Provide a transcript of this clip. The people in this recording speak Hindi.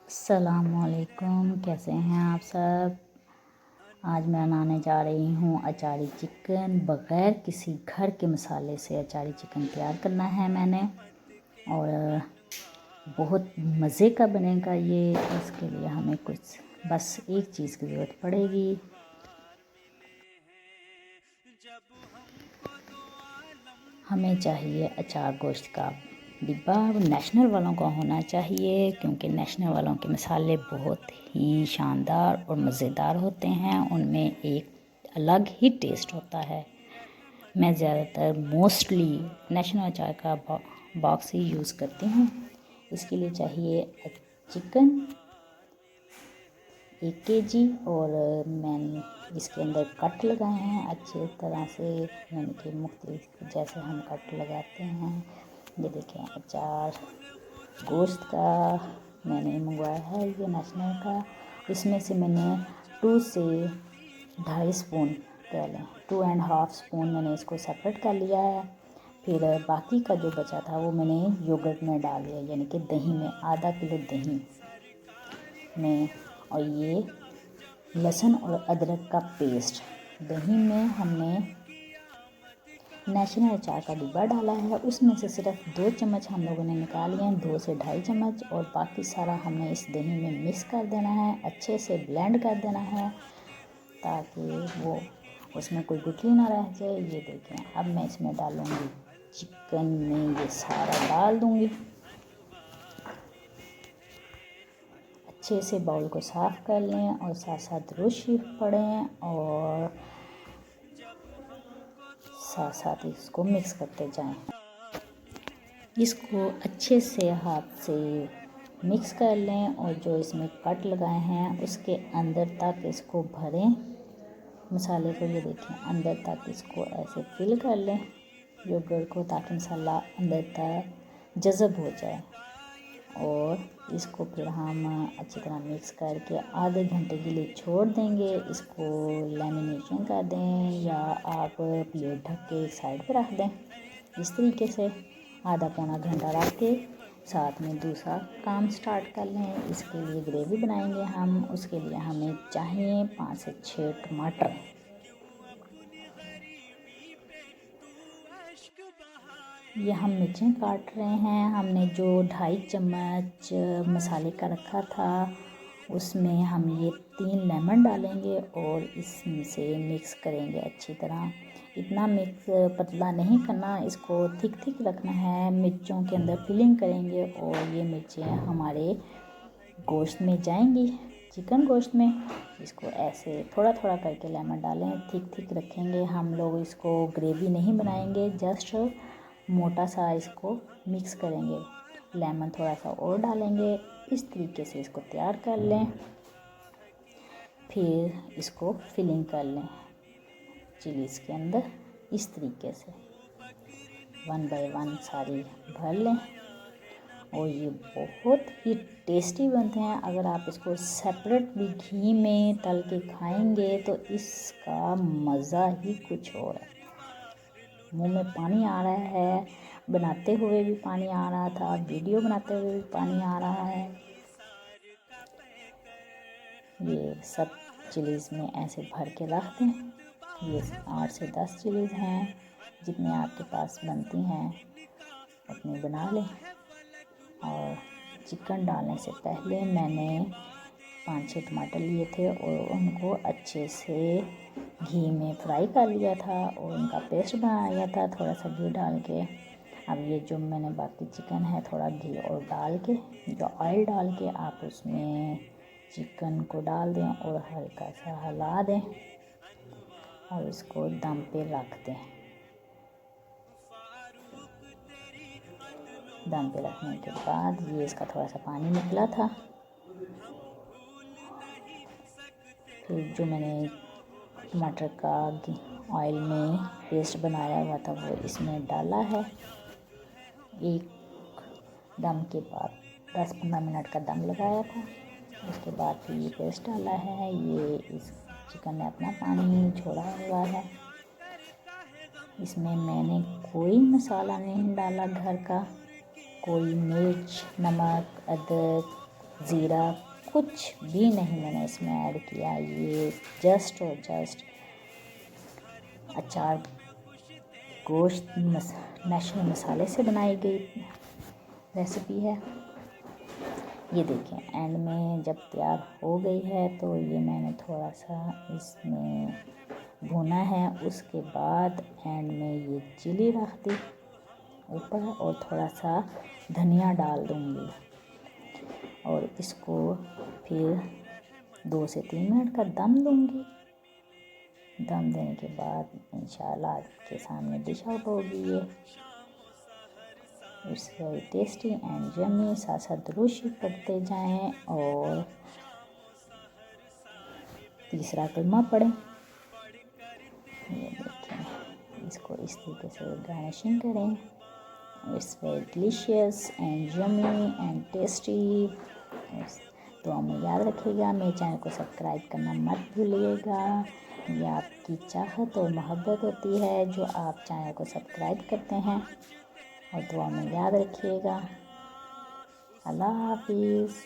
अस्सलामुअलैकुम, कैसे हैं आप सब। आज मैं बनाने जा रही हूँ अचारी चिकन। बग़ैर किसी घर के मसाले से अचारी चिकन तैयार करना है मैंने, और बहुत मज़े का बनेगा ये। इसके लिए हमें कुछ बस एक चीज़ की ज़रूरत पड़ेगी। हमें चाहिए अचार गोश्त का डिब्बा। नेशनल वालों का होना चाहिए, क्योंकि नेशनल वालों के मसाले बहुत ही शानदार और मज़ेदार होते हैं। उनमें एक अलग ही टेस्ट होता है। मैं ज़्यादातर मोस्टली नेशनल अचार का बॉक्स ही यूज़ करती हूँ। इसके लिए चाहिए चिकन 1 kg, और मैंने इसके अंदर कट लगाए हैं अच्छी तरह से, यानी कि मुख्तलिफ जैसे हम कट लगाते हैं। ये देखें, अचार गोश्त का मैंने मंगवाया है, ये नेशनल का। इसमें से मैंने 2 से 2.5 स्पून कह लें, 2.5 स्पून मैंने इसको सेपरेट कर लिया है। फिर बाकी का जो बचा था वो मैंने योगर्ट में डाल लिया, यानी कि दही में, आधा किलो दही में। और ये लहसुन और अदरक का पेस्ट, दही में हमने नेशनल अचार का डिब्बा डाला है, उसमें से सिर्फ 2 चम्मच हम लोगों ने निकाल लिए हैं, 2 से 2.5 चम्मच, और बाकी सारा हमने इस दही में मिक्स कर देना है, अच्छे से ब्लेंड कर देना है, ताकि वो उसमें कोई गुठली ना रह जाए। ये देखें, अब मैं इसमें डालूँगी चिकन में, ये सारा डाल दूँगी। अच्छे से बाउल को साफ़ कर लें और साथ साथ रुश पड़ें, और साथ साथ इसको मिक्स करते जाएं। इसको अच्छे से हाथ से मिक्स कर लें, और जो इसमें कट लगाए हैं उसके अंदर तक इसको भरें मसाले को। ये देखें, अंदर तक इसको ऐसे फिल कर लें योगर्ट को, ताकि मसाला अंदर तक जज़ब हो जाए। और इसको फिर हम अच्छी तरह मिक्स करके आधे घंटे के लिए छोड़ देंगे। इसको लेमिनेशन कर दें, या आप प्लेट ढक के एक साइड पे रख दें। इस तरीके से आधा पौना घंटा रख के साथ में दूसरा काम स्टार्ट कर लें। इसके लिए ग्रेवी बनाएंगे हम। उसके लिए हमें चाहिए 5 से 6 टमाटर। ये हम मिर्चें काट रहे हैं। हमने जो 2.5 चम्मच मसाले का रखा था, उसमें हम ये 3 लेमन डालेंगे और इससे मिक्स करेंगे अच्छी तरह। इतना मिक्स पतला नहीं करना, इसको थिक थिक रखना है। मिर्चों के अंदर फिलिंग करेंगे, और ये मिर्चें हमारे गोश्त में जाएंगी, चिकन गोश्त में। इसको ऐसे थोड़ा थोड़ा करके लेमन डालें, थिक थिक रखेंगे हम लोग। इसको ग्रेवी नहीं बनाएंगे, जस्ट मोटा सा इसको मिक्स करेंगे। लेमन थोड़ा सा और डालेंगे। इस तरीके से इसको तैयार कर लें। फिर इसको फिलिंग कर लें चिलीज़ के अंदर, इस तरीके से 1 बाय 1 सारी भर लें। और ये बहुत ही टेस्टी बनते हैं। अगर आप इसको सेपरेट भी घी में तल के खाएंगे तो इसका मज़ा ही कुछ और है। मुंह में पानी आ रहा है, बनाते हुए भी पानी आ रहा था, वीडियो बनाते हुए भी पानी आ रहा है। ये सब चिलीज़ में ऐसे भर के रख दें। ये 8 से 10 चिलीज़ हैं, जितनी आपके पास बनती हैं उतनी बना लें। और चिकन डालने से पहले मैंने 5-6 टमाटर लिए थे और उनको अच्छे से घी में फ्राई कर लिया था, और उनका पेस्ट बना लिया था थोड़ा सा घी डाल के। अब ये जो मैंने बाकी चिकन है, थोड़ा घी और डाल के, जो ऑयल डाल के आप उसमें चिकन को डाल दें और हल्का सा हिला दें, और इसको दम पे रख दें। दम पे रखने के बाद ये इसका थोड़ा सा पानी निकला था। फिर जो मैंने टमाटर का ऑयल में पेस्ट बनाया हुआ था वो इसमें डाला है। एक दम के बाद 10-15 मिनट का दम लगाया था। उसके बाद फिर ये पेस्ट डाला है। ये इस चिकन ने अपना पानी छोड़ा हुआ है। इसमें मैंने कोई मसाला नहीं डाला घर का, कोई मिर्च, नमक, अदरक, ज़ीरा, कुछ भी नहीं मैंने इसमें ऐड किया। ये जस्ट और जस्ट अचार गोश्त नेशनल मसाले से बनाई गई रेसिपी है। ये देखें एंड में जब तैयार हो गई है तो ये मैंने थोड़ा सा इसमें भुना है। उसके बाद एंड में ये चिली रख दी ऊपर और थोड़ा सा धनिया डाल दूँगी और इसको फिर 2 से 3 मिनट का दम दूँगी। दम देने के बाद इंशाल्लाह आपके सामने डिश आउट होगी। ये it's very tasty and yummy. साथ साथ दुरूद शरीफ पढ़ते जाएं और तीसरा कलमा पढ़ें। ये देखें, इसको इस तरीके से गार्निशिंग करें। It's very delicious and yummy and tasty. तो हमें याद रखिएगा, मेरे चैनल को सब्सक्राइब करना मत भूलिएगा। ये आपकी चाहत और मोहब्बत होती है जो आप चैनल को सब्सक्राइब करते हैं। और दुआ में याद रखिएगा। अल्लाह हाफिज़।